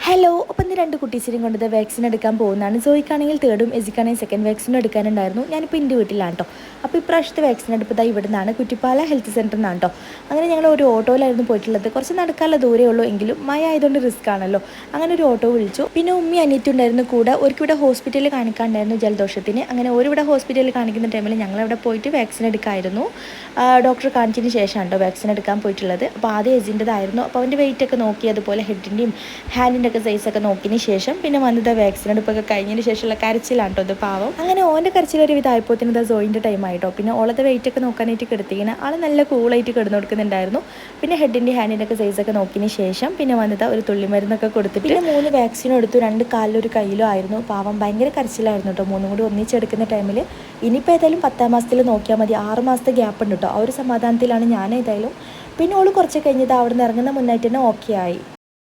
Hello, അപ്പം ഇന്ന് രണ്ട് കുട്ടീസിനെയും കൊണ്ട് വാക്സിൻ എടുക്കാൻ പോകുന്നതാണ്. സോയിക്കാണെങ്കിൽ തേർഡും എസിക്കാണെങ്കിൽ സെക്കൻഡ് വാക്സിനും എടുക്കാനുണ്ടായിരുന്നു. ഞാനിപ്പോൾ എൻ്റെ വീട്ടിലാണ് കേട്ടോ. അപ്പോൾ ഇപ്രാവശ്യത്തെ വാക്സിൻ എടുപ്പത് ഇവിടെ നിന്നാണ്, കുറ്റിപ്പാല ഹെൽത്ത് സെൻ്ററിൽ നിന്നാണ് കേട്ടോ. അങ്ങനെ ഞങ്ങൾ ഒരു ഓട്ടോയിലായിരുന്നു പോയിട്ടുള്ളത്. കുറച്ച് നടക്കാനുള്ള ദൂരേ ഉള്ളൂ, എങ്കിലും മഴ ആയതുകൊണ്ട് റിസ്ക് ആണല്ലോ. അങ്ങനെ ഒരു ഓട്ടോ വിളിച്ചു. പിന്നെ ഉമ്മി അനിയത്തുണ്ടായിരുന്നു കൂടെ. ഒരിക്കവിടെ ഹോസ്പിറ്റലിൽ കാണിക്കാണ്ടായിരുന്നു ജലദോഷത്തിന്. അങ്ങനെ ഒരിവിടെ ഹോസ്പിറ്റലിൽ കാണിക്കുന്ന ടൈമിൽ ഞങ്ങളവിടെ പോയിട്ട് വാക്സിൻ എടുക്കാമായിരുന്നു. ഡോക്ടറെ കാണിച്ചതിന് ശേഷമാണ് കേട്ടോ വാക്സിൻ എടുക്കാൻ പോയിട്ടുള്ളത്. അപ്പോൾ ആദ്യം എജിൻ്റെതായിരുന്നു. അപ്പോൾ അവൻ്റെ വെയിറ്റൊക്കെ നോക്കി, അതുപോലെ ഹെഡിൻ്റെയും ഹാൻഡിൻ്റെ ഒക്കെ സൈസൊക്കെ നോക്കിയതിന് ശേഷം പിന്നെ വന്നത് വാക്സിൻ എടുപ്പൊക്കെ കഴിഞ്ഞതിന് ശേഷമുള്ള കരച്ചിലാണ് കേട്ടോ. ഇത് പാവം. അങ്ങനെ ഓൻ്റെ കരച്ചിലൊരു വിധമായപ്പോഴത്തേനും ഇത് സോയിൻ്റെ ടൈം ആയിട്ടോ. പിന്നെ ഓളത്തെ വെയിറ്റ് ഒക്കെ നോക്കാനായിട്ട് കിടത്തിങ്ങനെ ആൾ നല്ല കൂളായിട്ട് കിടന്നു കൊടുക്കുന്നുണ്ടായിരുന്നു. പിന്നെ ഹെഡിൻ്റെ ഹാൻഡിൻ്റെ ഒക്കെ സൈസൊക്കെ നോക്കിയതിന് ശേഷം പിന്നെ വന്നത് ഒരു തുള്ളിമരുന്നൊക്കെ കൊടുത്തിട്ട് പിന്നെ 3 വാക്സിനും എടുത്തു. 2 കാലിലും 1 കയ്യിലും ആയിരുന്നു. പാവം ഭയങ്കര കരച്ചിലായിരുന്നു കേട്ടോ. 3 കൂടി ഒന്നിച്ചെടുക്കുന്ന ടൈമിൽ. ഇനിയിപ്പോൾ ഏതായാലും 10ാം മാസത്തിൽ നോക്കിയാൽ മതി. 6 മാസത്തെ ഗ്യാപ്പ് ഉണ്ട് കേട്ടോ. ആ ഒരു സമാധാനത്തിലാണ് ഞാൻ ഏതായാലും. പിന്നെ ഓൾ കുറച്ച് കഴിഞ്ഞത് അവിടെ നിന്ന് ഇറങ്ങുന്ന മുന്നായിട്ട് തന്നെ ഓക്കെ ആയി.